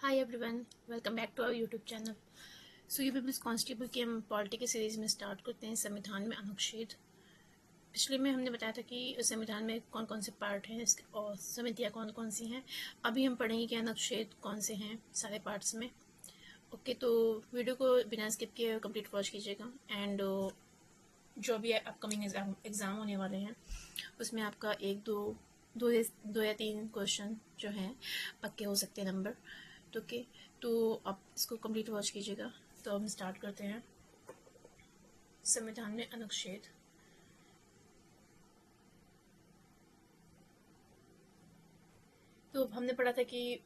Hi everyone, welcome back to our YouTube channel. So ये peoples constable की हम polity के सीरीज़ में स्टार्ट करते हैं। संविधान में अनुच्छेद। पिछले में हमने बताया था कि संविधान में कौन कौन से पार्ट हैं और समितियाँ कौन कौन सी हैं। अभी हम पढ़ेंगे कि अनुच्छेद कौन से हैं सारे पार्ट्स में। ओके, तो वीडियो को बिना स्किप किए कंप्लीट वॉच कीजिएगा। एंड जो भी अपकमिंग एग्ज़ाम होने वाले हैं उसमें आपका दो या तीन क्वेश्चन जो हैं पक्के हो सकते हैं नंबर। तो ओके, तो आप इसको कंप्लीट वॉच कीजिएगा। तो हम स्टार्ट करते हैं। संविधान में अनुच्छेद। तो हमने पढ़ा था कि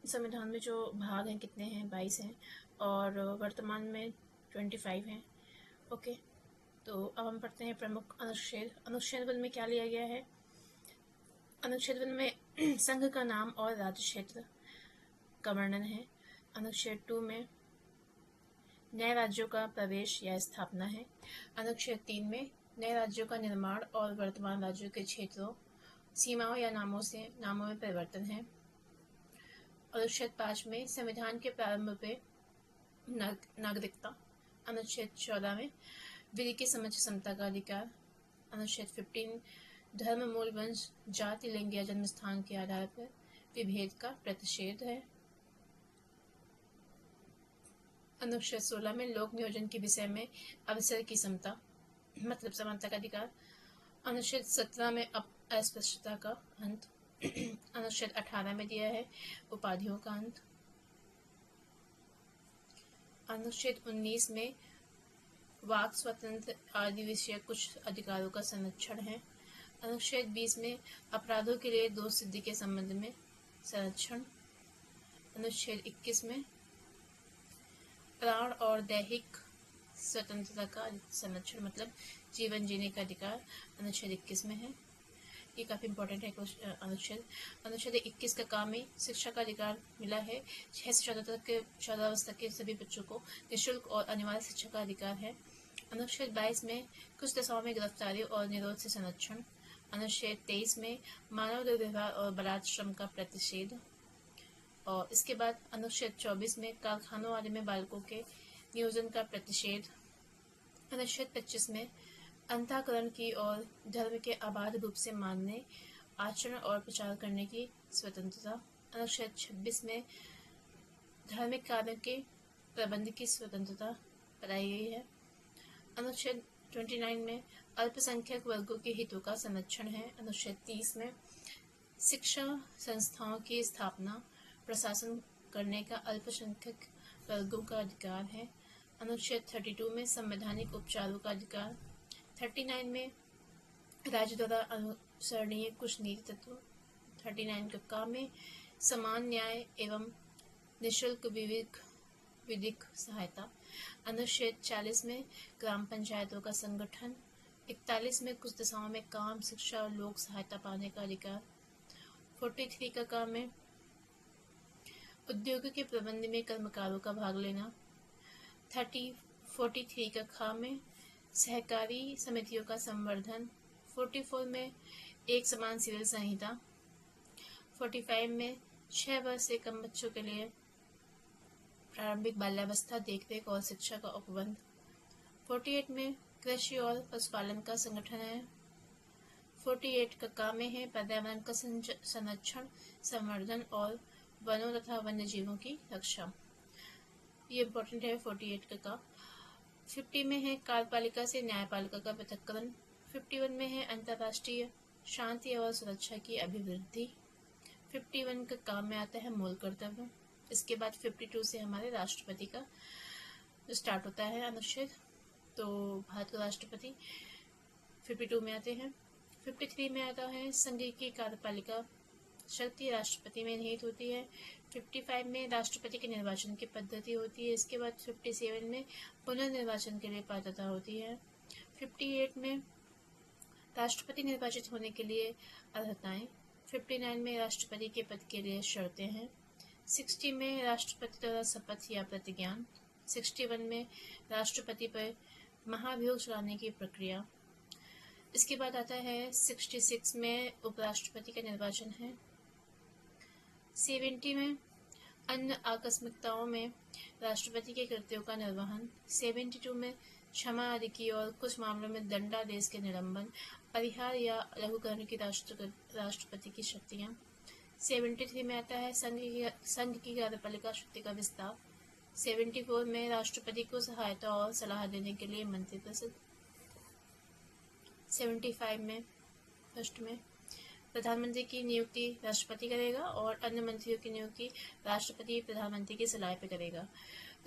संविधान में जो भाग हैं कितने हैं, 22 हैं, और वर्तमान में 25 हैं। ओके, तो अब हम पढ़ते हैं प्रमुख अनुच्छेद। अनुच्छेद 1 में क्या लिया गया है? अनुच्छेद 1 में संघ का नाम और राज्य क्षेत्र का वर्णन है। अनुच्छेद 2 में नए राज्यों का प्रवेश या स्थापना है। अनुच्छेद 3 में नए राज्यों का निर्माण और वर्तमान राज्यों के क्षेत्रों, सीमाओं या नामों में परिवर्तन है। अनुच्छेद 5 में संविधान के प्रारंभ पे नागरिकता। अनुच्छेद 14 में विधि की समझ समता का अधिकार। अनुच्छेद 15 धर्म, मूल, वंश, जाति, लिंग या जन्म स्थान के आधार पर विभेद का प्रतिषेध है। अनुच्छेद 16 में लोक नियोजन के विषय में अवसर की समता मतलब समानता का अधिकार। अनुच्छेद 17 में अस्पष्टता का अंत। अनुच्छेद 18 में दिया है उपाधियों का अंत। अनुच्छेद 19 में वाक स्वतंत्र आदि विषय कुछ अधिकारों का संरक्षण है। अनुच्छेद 20 में अपराधों के लिए दोष सिद्धि के संबंध में संरक्षण। अनुच्छेद 21 में प्राण और दैहिक स्वतंत्रता का संरक्षण मतलब जीवन जीने का अधिकार अनुच्छेद 21 में है। ये काफ़ी इंपॉर्टेंट है अनुच्छेद। अनुच्छेद 21 का काम में शिक्षा का अधिकार मिला है। 6 से 14 वर्ष तक के सभी बच्चों को निःशुल्क और अनिवार्य शिक्षा का अधिकार है। अनुच्छेद 22 में कुछ दशाओं में गिरफ्तारी और निरोध से संरक्षण। अनुच्छेद 23 में मानव दुर्व्यवहार और बलात् श्रम का प्रतिषेध। और इसके बाद अनुच्छेद 24 में कारखानों आदि में बालकों के नियोजन का प्रतिषेध। अनुच्छेद 25 में अंतःकरण की और धर्म के अबाध रूप से मानने, आचरण और प्रचार करने की स्वतंत्रता। अनुच्छेद 26 में धार्मिक कार्यों के प्रबंध की स्वतंत्रता बताई गई है। अनुच्छेद 29 में अल्पसंख्यक वर्गों के हितों का संरक्षण है। अनुच्छेद 30 में शिक्षा संस्थाओं की स्थापना, प्रशासन करने का अल्पसंख्यक वर्गों का अधिकार है। अनुच्छेद 32 में संवैधानिक उपचारों का अधिकार। 39 में राज्य द्वारा अनुसरणीय कुछ नीति तत्व। 39 का काम में समान न्याय एवं निःशुल्क विधिक सहायता। अनुच्छेद 40 में ग्राम पंचायतों का संगठन। 41 में कुछ दशाओं में काम, शिक्षा और लोक सहायता पाने का अधिकार। 43 का काम में उद्योग के प्रबंध में कर्मकारों का भाग लेना। 43 का काम में सहकारी समितियों का संवर्धन। 44 में एक समान सिविल संहिता। 45 में 6 वर्ष से कम बच्चों के लिए प्रारंभिक बाल्यावस्था, देखरेख और शिक्षा का उपबंध। 48 में कृषि और पशुपालन का संगठन है। 48 का काम में है पर्यावरण का संरक्षण, संवर्धन और वनों तथा वन्य जीवों की रक्षा। ये इम्पोर्टेंट है 48 का। 50 में है कार्यपालिका से न्यायपालिका का पृथक्करण। 51 में है अंतर्राष्ट्रीय शांति और सुरक्षा की अभिवृद्धि। 51 का काम में आता है मूल कर्तव्य। इसके बाद 52 से हमारे राष्ट्रपति का स्टार्ट होता है अनुच्छेद। तो भारत के राष्ट्रपति 52 में आते हैं। 53 में आता है संघ की कार्यपालिका शक्ति राष्ट्रपति में निहित होती है। 55 में राष्ट्रपति के निर्वाचन की पद्धति होती है। इसके बाद 57 में पुनर्निर्वाचन के लिए पात्रता होती है। 58 में राष्ट्रपति निर्वाचित होने के लिए अर्हताएं। 59 में राष्ट्रपति के पद के लिए शर्तें हैं। 60 में राष्ट्रपति द्वारा शपथ या प्रतिज्ञान। 61 में राष्ट्रपति पर महाभियोग चलाने की प्रक्रिया। इसके बाद आता है 66 में उपराष्ट्रपति का निर्वाचन है। 70 में अन्य आकस्मिकताओं में राष्ट्रपति के कृत्यों का निर्वहन, 72 में क्षमा आदि की और कुछ मामलों में दंडादेश के निलंबन, परिहार या लघुकरण की राष्ट्रपति की शक्तियाँ। 73 में आता है संघ की कार्यपालिका शक्ति का विस्तार। 74 में राष्ट्रपति को सहायता और सलाह देने के लिए मंत्रिपरिषद। 75 में फर्स्ट में प्रधानमंत्री की नियुक्ति राष्ट्रपति करेगा और अन्य मंत्रियों की नियुक्ति राष्ट्रपति प्रधानमंत्री की सलाह पे करेगा।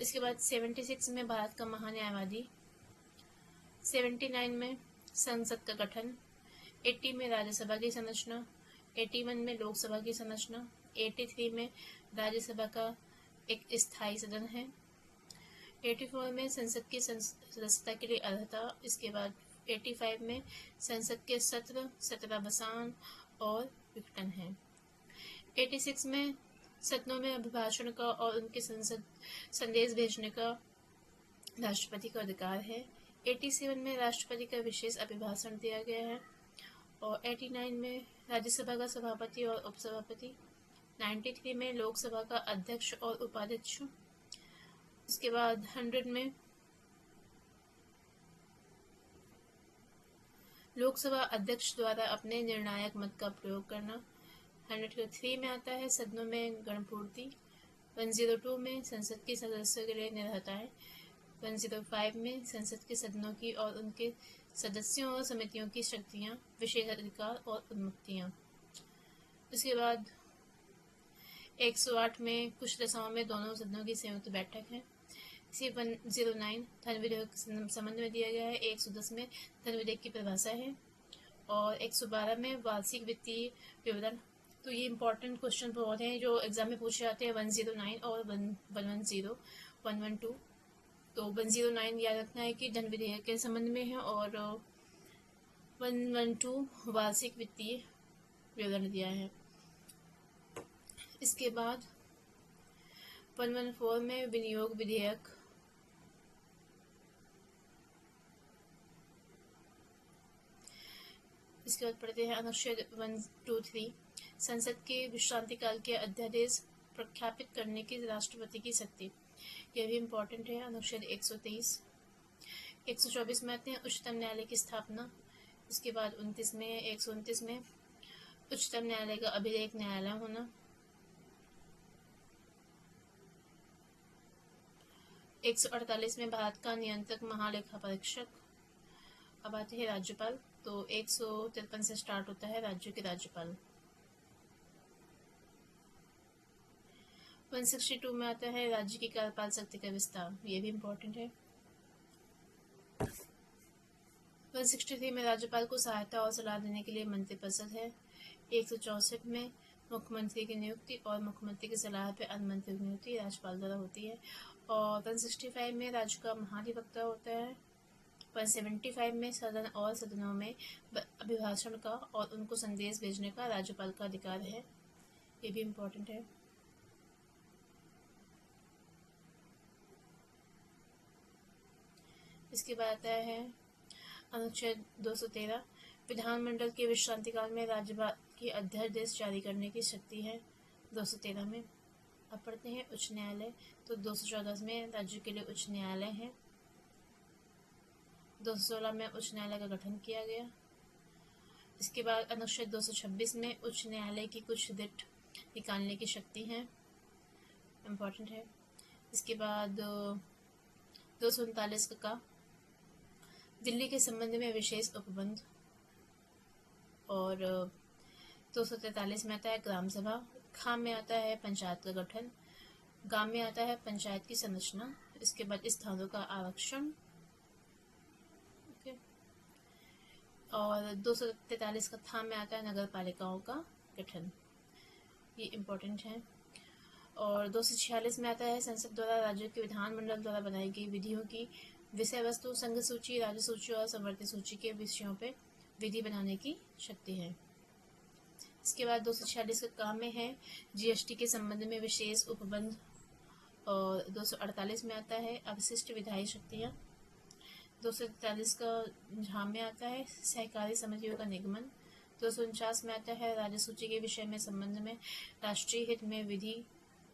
इसके बाद 76 में भारत का महान्यायवादी। 79 में संसद का गठन। 80 में राज्यसभा की संरचना। 81 में लोकसभा की संरचना। 83 में राज्यसभा का एक स्थायी सदन है। 84 में संसद की सदस्यता के लिए अर्हता। इसके बाद 85 में संसद के सत्र, सत्रावसान और विघटन है। 86 में सदनों में अभिभाषण का और उनके संसद संदेश भेजने का राष्ट्रपति का अधिकार है। 87 में राष्ट्रपति का विशेष अभिभाषण दिया गया है और 89 में राज्यसभा का सभापति और उपसभापति। 93 में लोकसभा का अध्यक्ष और उपाध्यक्ष। इसके बाद 100 में लोकसभा अध्यक्ष द्वारा अपने निर्णायक मत का प्रयोग करना। 103 में आता है सदनों में गणपूर्ति। 102 में संसद के सदस्यों के लिए निर्भरताएं। 105 में संसद के सदनों की और उनके सदस्यों और समितियों की शक्तियां, विशेषाधिकार और उन्मुक्तियां। इसके बाद 108 में कुछ दशाओं में दोनों सदनों की संयुक्त बैठक है। इसी 109 धन विधेयक के संबंध में दिया गया है। 110 में धन विधेयक की परिभाषा है और 112 में वार्षिक वित्तीय विवरण। तो ये इंपॉर्टेंट क्वेश्चन बहुत हैं जो एग्जाम में पूछे जाते हैं 109 और 110, 112। तो 109 याद रखना है कि धन विधेयक के संबंध में है और 112 वार्षिक वित्तीय विवरण दिया है। इसके बाद 114 में विनियोग विधेयक। इसके बाद पढ़ते हैं अनुच्छेद 123 संसद के विश्रांति काल के अध्यादेश प्रख्यापित करने की राष्ट्रपति की शक्ति। यह भी इम्पोर्टेंट है। अनुच्छेद 123। 124 में आते हैं उच्चतम न्यायालय की स्थापना। इसके बाद 129 में उच्चतम न्यायालय का अभिलेख न्यायालय होना। 148 में भारत का नियंत्रक महालेखा परीक्षक। अब आते हैं राज्यपाल। तो 153 से स्टार्ट होता है राज्यों के राज्यपाल। 162 में आता है राज्य की कार्यपाल शक्ति का विस्तार। ये भी इम्पोर्टेंट है। 163 में राज्यपाल को सहायता और सलाह देने के लिए मंत्रिपरिषद है। 164 में मुख्यमंत्री की नियुक्ति और मुख्यमंत्री की सलाह पर अन्य मंत्री की नियुक्ति राज्यपाल द्वारा होती है। और 165 में राज्य का महाधिवक्ता होता है। 175 में सदन और सदनों में अभिभाषण का और उनको संदेश भेजने का राज्यपाल का अधिकार है। ये भी इम्पोर्टेंट है। इसके बाद आता है अनुच्छेद 213 विधानमंडल के विश्रांति काल में राज्यपाल की अध्यादेश जारी करने की शक्ति है। 213 में अब पढ़ते हैं उच्च न्यायालय। तो 214 में राज्य के लिए उच्च न्यायालय है। 216 में उच्च न्यायालय का गठन किया गया। इसके बाद अनुच्छेद 226 में उच्च न्यायालय की कुछ रिट निकालने की शक्ति है। इम्पोर्टेंट है। इसके बाद 239 का दिल्ली के संबंध में विशेष उपबंध। और 243 में आता है ग्राम सभा। खाम में आता है पंचायत का गठन। गांव में आता है पंचायत की संरचना। इसके बाद स्थानों का आरक्षण। और 243 का थाम में आता है नगर पालिकाओं का गठन। ये इम्पोर्टेंट है। और 246 में आता है संसद द्वारा राज्यों के विधानमंडल द्वारा बनाई गई विधियों की विषय वस्तु, संघ सूची, राज्य सूची और समवर्ती सूची के विषयों पे विधि बनाने की शक्ति है। इसके बाद 246 का काम में है जीएसटी के संबंध में विशेष उपबंध। और 248 में आता है अवशिष्ट विधायी शक्तियाँ। 243 का झाम में आता है सहकारी समितियों का निगमन। 249 में आता है राज्य सूची के विषय में संबंध में राष्ट्रीय हित में विधि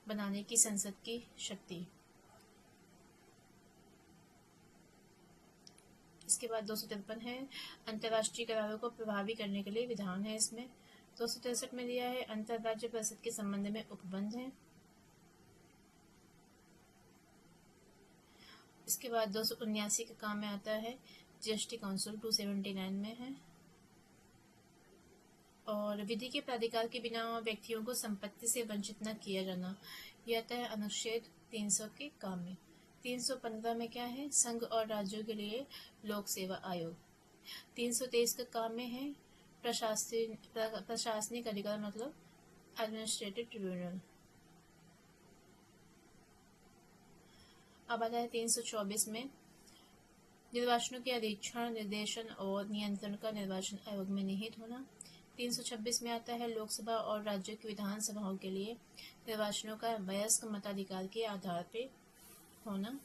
बनाने की संसद की शक्ति। इसके बाद 253 है अंतर्राष्ट्रीय करारों को प्रभावी करने के लिए विधान है। इसमें 263 में दिया है अंतर्राज्य परिषद के संबंध में उपबंध है। इसके बाद 279 के काम में आता है जीएसटी काउंसिल 279 में है। और विधि के प्राधिकार के बिना व्यक्तियों को संपत्ति से वंचित न किया जाना, यह आता है अनुच्छेद 300 के काम में। 315 में क्या है संघ और राज्यों के लिए लोक सेवा आयोग। 323 का काम में है प्रशासनिक अधिकार मतलब एडमिनिस्ट्रेटिव ट्रिब्यूनल। अब आता है 324 में निर्वाचनों के अधीक्षण निर्देशन और नियंत्रण का निर्वाचन आयोग में निहित होना। 326 में आता है लोकसभा और राज्यों की विधानसभाओं के लिए निर्वाचनों का वयस्क मताधिकार के आधार पर होना।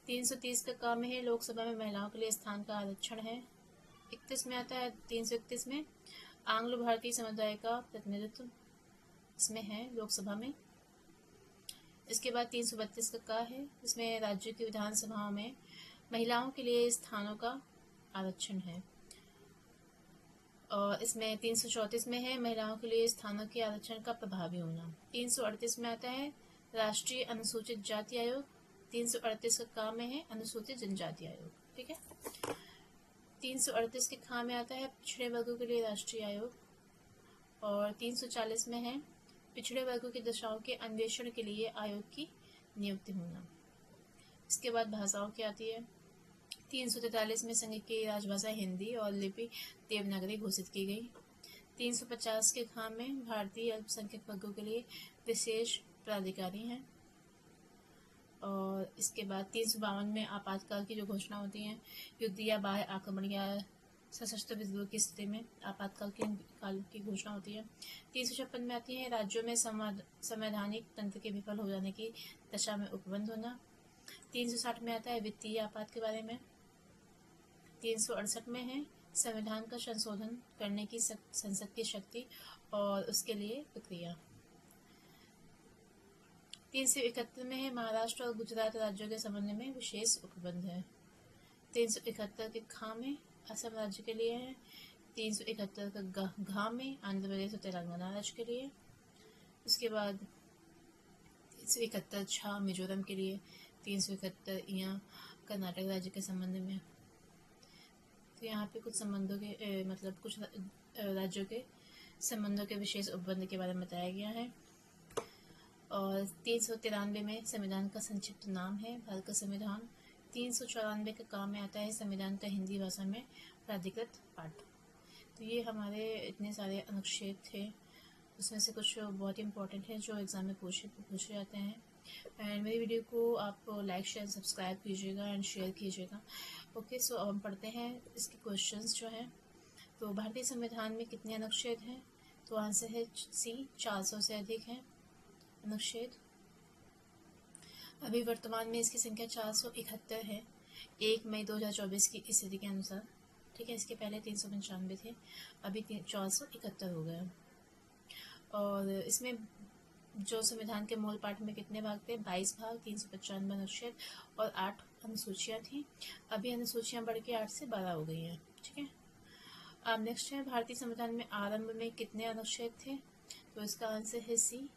330 का काम है लोकसभा में महिलाओं के लिए स्थान का आरक्षण है। 31 में आता है 331 में आंग्ल भारतीय समुदाय का प्रतिनिधित्व इसमें है लोकसभा में। इसके बाद 332 का है इसमें राज्यों की विधानसभाओं में महिलाओं के लिए स्थानों का आरक्षण है। और इसमें 334 में है महिलाओं के लिए स्थानों के आरक्षण का प्रभावी होना। 338 में आता है राष्ट्रीय अनुसूचित जाति आयोग। 338 का काम में है अनुसूचित जनजाति आयोग। ठीक है। 338 के काम में आता है पिछड़े वर्गों के लिए राष्ट्रीय आयोग। और 340 में है पिछड़े वर्गों की दशाओं के अन्वेषण के लिए आयोग की नियुक्ति होना। इसके बाद भाषाओं की आती है। 343 में संघ की राजभाषा हिंदी और लिपि देवनागरी घोषित की गई। 350 के काम में भारतीय अल्पसंख्यक वर्गों के लिए विशेष प्राधिकारी हैं। और इसके बाद 352 में आपातकाल की जो घोषणा होती है युद्ध या बाह्य आक्रमण या सशस्त्र विद्रोह की स्थिति में आपातकाल की घोषणा होती है। 356 में आती है राज्यों में संवैधानिक तंत्र के विफल हो जाने की दशा में उपबंध होना। 360 में आता है वित्तीय आपात के बारे में। 368 में है संविधान का संशोधन करने की संसद की शक्ति और उसके लिए प्रक्रिया। 371 में है महाराष्ट्र और गुजरात राज्यों के संबंध में विशेष उपबंध है। 371 के खा में असम राज्य के लिए है। 371 का घा में आंध्र प्रदेश और तेलंगाना राज्य के लिए। उसके बाद 371 छा मिजोरम के लिए। 371 यहाँ कर्नाटक राज्य के संबंध में। तो यहाँ पे कुछ संबंधों के मतलब कुछ राज्यों के संबंधों के विशेष उपबंध के बारे में बताया गया है। और 393 में संविधान का संक्षिप्त नाम है भारत का संविधान। 394 का काम में आता है संविधान का हिंदी भाषा में प्राधिकृत पाठ। तो ये हमारे इतने सारे अनुच्छेद थे, उसमें से कुछ बहुत इंपॉर्टेंट है जो एग्ज़ाम में पूछे जाते हैं। एंड मेरी वीडियो को आप लाइक शेयर सब्सक्राइब कीजिएगा एंड शेयर कीजिएगा। ओके, सो अब हम पढ़ते हैं इसके क्वेश्चंस जो हैं। तो भारतीय संविधान में कितने अनुच्छेद हैं? तो आंसर है सी, 400 से अधिक हैं अनुच्छेद। अभी वर्तमान में इसकी संख्या 471 है 1 मई 2024 की स्थिति के अनुसार। ठीक है, इसके पहले 395 थे, अभी 471 हो गए। और इसमें जो संविधान के मूल पाठ में कितने भाग थे? 22 भाग, 395 अनुच्छेद और 8 अनुसूचियाँ थी। अभी अनुसूचियाँ बढ़ के 8 से 12 हो गई हैं। ठीक है। अब नेक्स्ट है भारतीय संविधान में आरंभ में कितने अनुच्छेद थे? तो इसका आंसर है सी,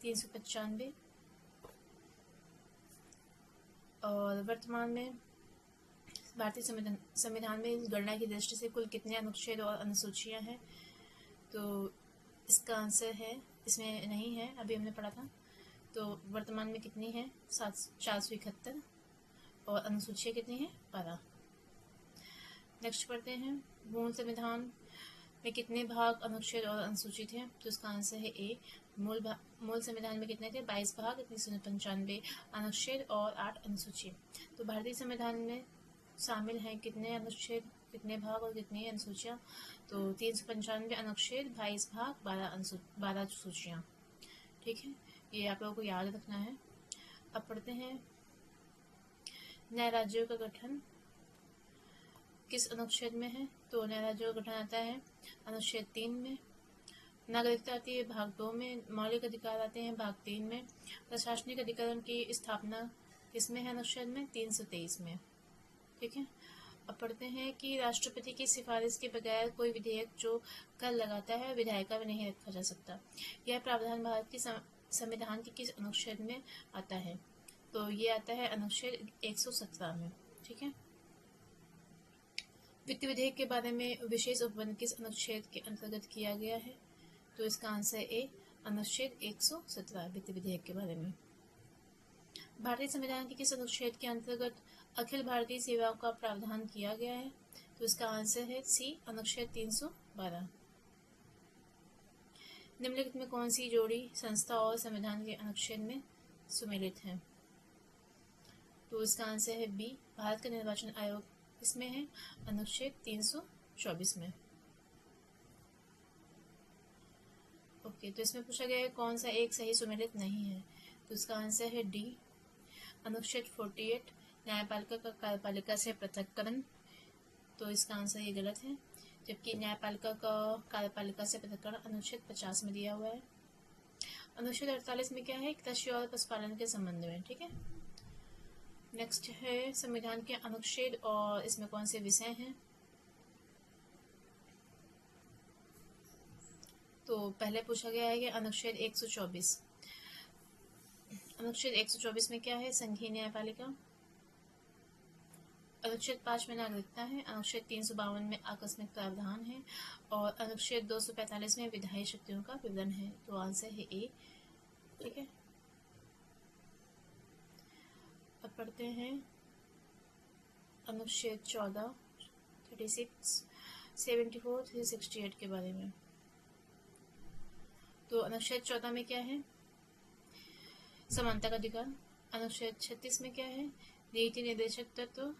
395। और वर्तमान में भारतीय संविधान में गणना की दृष्टि से कुल कितने अनुच्छेद और अनुसूचियाँ हैं? तो इसका आंसर है, इसमें नहीं है, अभी हमने पढ़ा था। तो वर्तमान में कितनी है? 471 और अनुसूचियाँ कितनी हैं? 12। नेक्स्ट पढ़ते हैं मूल संविधान में कितने भाग, अनुच्छेद और अनुसूचित हैं? तो इसका आंसर है ए, मूल संविधान में कितने थे? 22 भाग, 395 अनुच्छेद और 8 अनुसूची। तो भारतीय संविधान में शामिल हैं कितने अनुच्छेद, कितने भाग और कितनी अनुसूचियाँ? तो 395 अनुच्छेद, 22 भाग, 12 सूचियाँ। ठीक है, ये आप लोगों को याद रखना है। अब पढ़ते हैं नए राज्यों का गठन किस अनुच्छेद में है? तो नए राज्यों का गठन आता है अनुच्छेद 3 में। नागरिकता आती है भाग 2 में। मौलिक अधिकार आते हैं भाग 3 में। प्रशासनिक अधिकरण की स्थापना किसमें है? अनुच्छेद में 323 में। ठीक है, अब पढ़ते हैं कि राष्ट्रपति की सिफारिश के बगैर कोई विधेयक जो कर लगाता है विधायिका में नहीं रखा जा सकता। यह प्रावधान भारत की संविधान के किस अनुच्छेद में आता है? तो ये आता है अनुच्छेद 117 में। ठीक है, वित्त विधेयक के बारे में विशेष उपबंध किस अनुच्छेद के अंतर्गत किया गया है? तो इसका आंसर ए, अनुच्छेद 117 वित्त विधेयक के बारे में। भारतीय संविधान के किस अनुच्छेद के अंतर्गत अखिल भारतीय सेवाओं का प्रावधान किया गया है? तो इसका आंसर है सी, अनुच्छेद 312। निम्नलिखित में कौन सी जोड़ी संस्था और संविधान के अनुच्छेद में सुमेलित है? तो इसका आंसर है बी, भारत का निर्वाचन आयोग इसमें है अनुच्छेद 324 में। ओके, तो इसमें पूछा गया है कौन सा एक सही सुमेलित नहीं है? तो इसका आंसर है डी, अनुच्छेद 48 न्यायपालिका का कार्यपालिका से पृथक्करण। तो इसका आंसर ये गलत है, जबकि न्यायपालिका का कार्यपालिका से पृथक्करण अनुच्छेद 50 में दिया हुआ है। अनुच्छेद 48 में क्या है? कृषि और पशुपालन के संबंध में। ठीक है, नेक्स्ट है संविधान के अनुच्छेद और इसमें कौन से विषय हैं? तो पहले पूछा गया है कि अनुच्छेद 124। अनुच्छेद 124 में क्या है? संघीय न्यायपालिका। अनुच्छेद 5 में नागरिकता है। अनुच्छेद 352 में आकस्मिक प्रावधान है और अनुच्छेद 245 में विधायी शक्तियों का विवरण है। तो आंसर है ए। ठीक है, अब पढ़ते हैं अनुच्छेद 14, 36, 74, 368 के बारे में। तो अनुच्छेद 14 में क्या है? समानता का अधिकार। अनुच्छेद 36 में क्या है? नीति निर्देशक तत्व।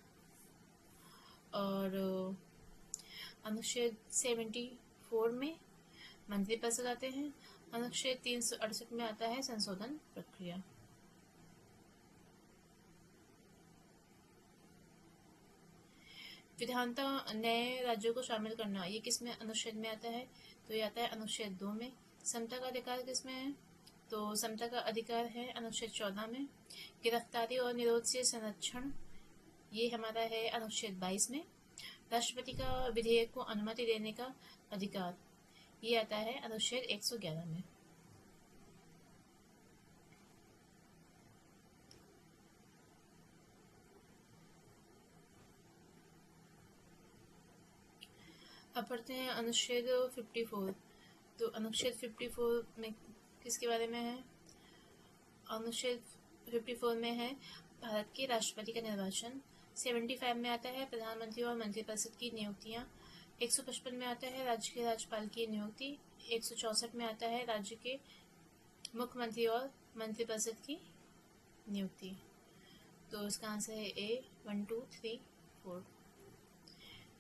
और अनुच्छेद 74 में मंत्रिपरिषद आते हैं। अनुच्छेद 368 में आता है संशोधन प्रक्रिया। विधानता नए राज्यों को शामिल करना, ये किस में अनुच्छेद में आता है? तो ये आता है अनुच्छेद 2 में। समता का अधिकार किस में है? तो समता का अधिकार है अनुच्छेद 14 में। गिरफ्तारी और निरोध से संरक्षण, ये हमारा है अनुच्छेद 22 में। राष्ट्रपति का विधेयक को अनुमति देने का अधिकार, ये आता है अनुच्छेद 111 में। अब पढ़ते हैं अनुच्छेद 54। तो अनुच्छेद 54 में किसके बारे में है? अनुच्छेद 54 में है भारत के राष्ट्रपति का निर्वाचन। 75 में आता है प्रधानमंत्री और मंत्रिपरिषद की नियुक्तियां। 155 में आता है राज्य के राज्यपाल की नियुक्ति। 164 में आता है राज्य के मुख्यमंत्री और मंत्रिपरिषद की नियुक्ति। तो इसका आंसर है ए, 1, 2, 3, 4।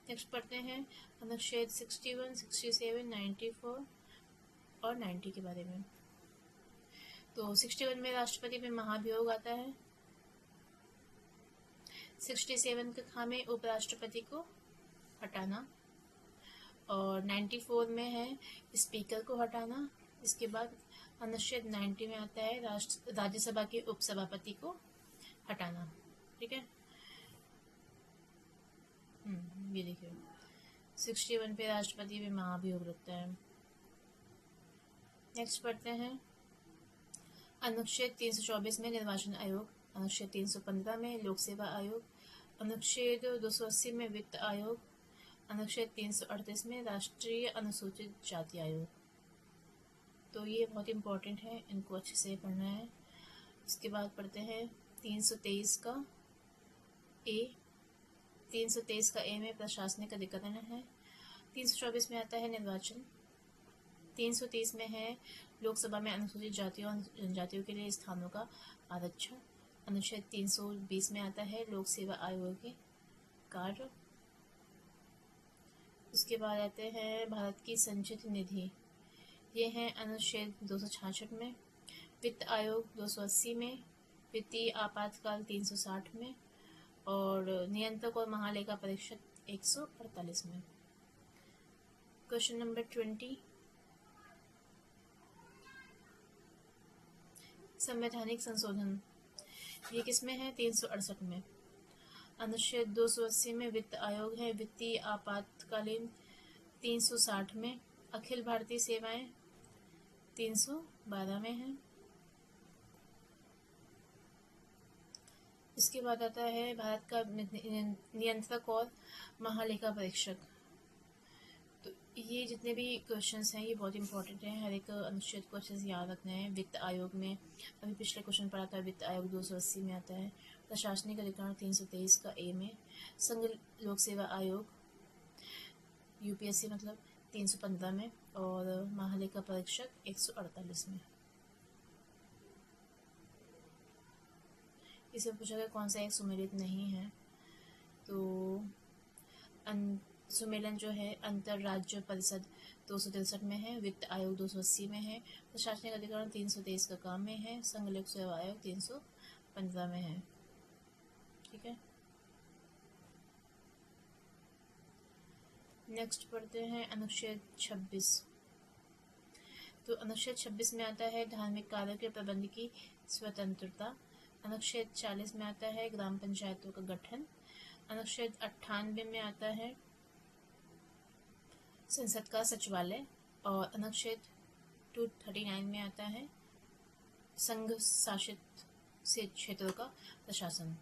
नेक्स्ट पढ़ते हैं अनुच्छेद 61, 67, 94 और 90 के बारे में। तो 61 में राष्ट्रपति में महाभियोग आता है। 67 के खा में उपराष्ट्रपति को हटाना। और 94 में है स्पीकर को हटाना। इसके बाद अनुच्छेद 90 में आता है राज्यसभा के उपसभापति को हटाना। ठीक है, ये देखिए 61 पे राष्ट्रपति में महाभियोग लगता है। नेक्स्ट पढ़ते हैं अनुच्छेद 324 में निर्वाचन आयोग। अनुच्छेद 315 में लोक सेवा आयोग। अनुच्छेद 280 में वित्त आयोग। अनुच्छेद 338 में राष्ट्रीय अनुसूचित जाति आयोग। तो ये बहुत इंपॉर्टेंट है, इनको अच्छे से पढ़ना है। इसके बाद पढ़ते हैं 323 का ए। 323 का ए में प्रशासनिक अधिकरण है। 324 में आता है निर्वाचन। 330 में है लोकसभा में अनुसूचित जातियों और जनजातियों के लिए स्थानों का आरक्षण। अनुच्छेद 320 में आता है लोक सेवा आयोग के कार्य। उसके बाद आते हैं भारत की संचित निधि, ये हैं अनुच्छेद 266 में। वित्त आयोग 280 में। वित्तीय आपातकाल 360 में और नियंत्रक और महालेखा परीक्षक 148 में। क्वेश्चन नंबर 20, संवैधानिक संशोधन ये किसमें है? 368 में। अनुच्छेद 280 में वित्त आयोग है। वित्तीय आपातकालीन 360 में। अखिल भारतीय सेवाएं 312 में है। इसके बाद आता है भारत का नियंत्रक और महालेखा परीक्षक। तो ये जितने भी क्वेश्चंस हैं ये बहुत इंपॉर्टेंट हैं, हर एक अनुच्छेद को अच्छे से याद रखना है। वित्त आयोग में अभी पिछले क्वेश्चन पढ़ा था, वित्त आयोग 280 में आता है। प्रशासनिक अधिकार 323 का ए में। संघ लोक सेवा आयोग यूपीएससी मतलब 315 में। और महालेखा परीक्षक 148 में। इसे पूछा गया कौन सा एक सुमेलित नहीं है, तो सुमेलन जो है अंतरराज्य परिषद 263 में है। वित्त आयोग 280 में है। प्रशासनिक अधिकरण 323 का काम में है। संघ लोक सेवा आयोग 315 में है। ठीक है, नेक्स्ट पढ़ते हैं अनुच्छेद 26। तो अनुच्छेद 26 में आता है धार्मिक कार्यों के प्रबंध की स्वतंत्रता। अनुच्छेद 40 में आता है ग्राम पंचायतों का गठन। अनुच्छेद 98 में आता है संसद का सचिवालय। और अनुच्छेद 239 में आता है संघ शासित से क्षेत्रों का प्रशासन।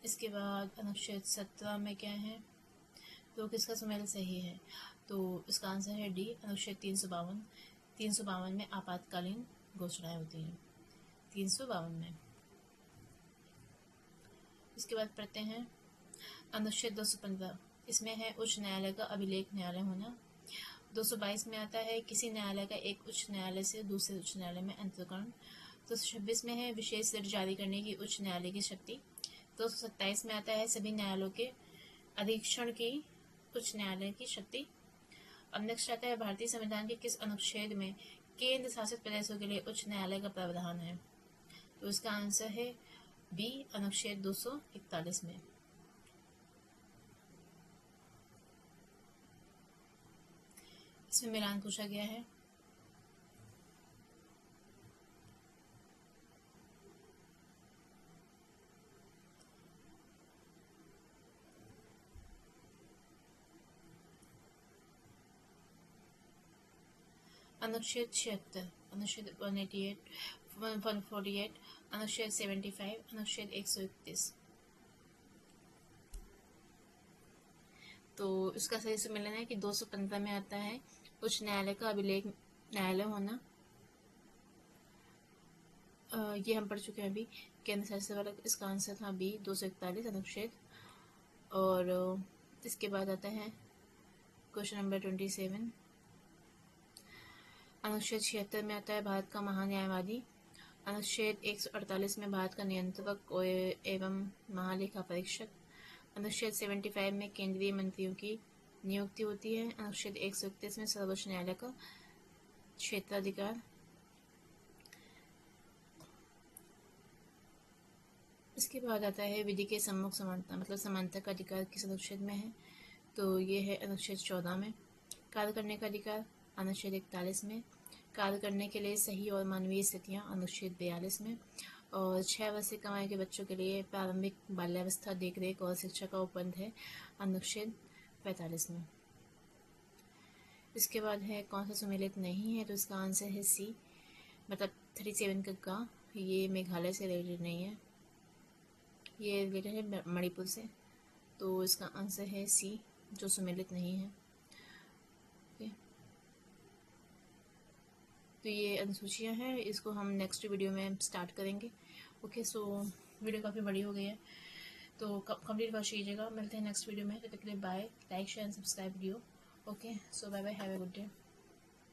इसके बाद अनुच्छेद 17 में क्या है, तो किसका सुमेल सही है, तो इसका आंसर है डी, अनुच्छेद 352 में आपातकालीन घोषणाएं होती हैं, 352 में। इसके बाद पढ़ते हैं अनुच्छेद 215। इसमें है उच्च न्यायालय का अभिलेख न्यायालय होना। 222 में आता है किसी न्यायालय का एक उच्च न्यायालय से दूसरे उच्च न्यायालय में अंतरकरण। 226 में है विशेष रिट जारी करने की उच्च न्यायालय की शक्ति। 227 में आता है सभी न्यायालयों के अधीक्षण की उच्च न्यायालय की शक्ति। अब नेक्स्ट आता है भारतीय संविधान के किस अनुच्छेद में केंद्र शासित प्रदेशों के लिए उच्च न्यायालय का प्रावधान है, तो इसका आंसर है बी, अनुच्छेद 241 में। इसमें मिलान पूछा गया है। अनुच्छेद 76, अनुच्छेद 188, 148, अनुच्छेद 75, अनुच्छेद 131। तो इसका सही से मिलन है कि 215 में आता है उच्च न्यायालय का अभिलेख न्यायालय होना। ये हम पढ़ चुके हैं अभी, केंद्र शासित वाला। इसका आंसर था बी, 241 अनुच्छेद। और इसके बाद आता है क्वेश्चन नंबर 27। अनुच्छेद 76 में आता है भारत का महान्यायवादी। अनुच्छेद 148 में भारत का नियंत्रक एवं महालेखा परीक्षक। अनुच्छेद 75 में केंद्रीय मंत्रियों की नियुक्ति होती है। अनुच्छेद 131 में सर्वोच्च न्यायालय का क्षेत्राधिकार। इसके बाद आता है विधि के सम्मुख समानता मतलब समानता का अधिकार किस अनुच्छेद में है, तो ये है अनुच्छेद 14 में। कार्य करने का अधिकार अनुच्छेद 41 में। कार्य करने के लिए सही और मानवीय स्थितियाँ अनुच्छेद 42 में। और 6 वर्षीय कमाई के बच्चों के लिए प्रारंभिक बाल्यावस्था देखरेख और शिक्षा का उपबंध है अनुच्छेद 45 में। इसके बाद है कौन सा सुमेलित नहीं है, तो इसका आंसर है सी, मतलब 37 का। ये मेघालय से रिलेटेड नहीं है, ये रिलेटेड है मणिपुर से, तो इसका आंसर है सी, जो सुमेलित नहीं है। ओके, तो ये अनुसूचियाँ हैं, इसको हम नेक्स्ट वीडियो में स्टार्ट करेंगे। ओके, सो वीडियो काफ़ी बड़ी हो गई है, तो कंप्लीट वॉच कीजिएगा। मिलते हैं नेक्स्ट वीडियो में, तब तक के लिए bye. Like share and subscribe video. Okay, so bye bye, have a good day.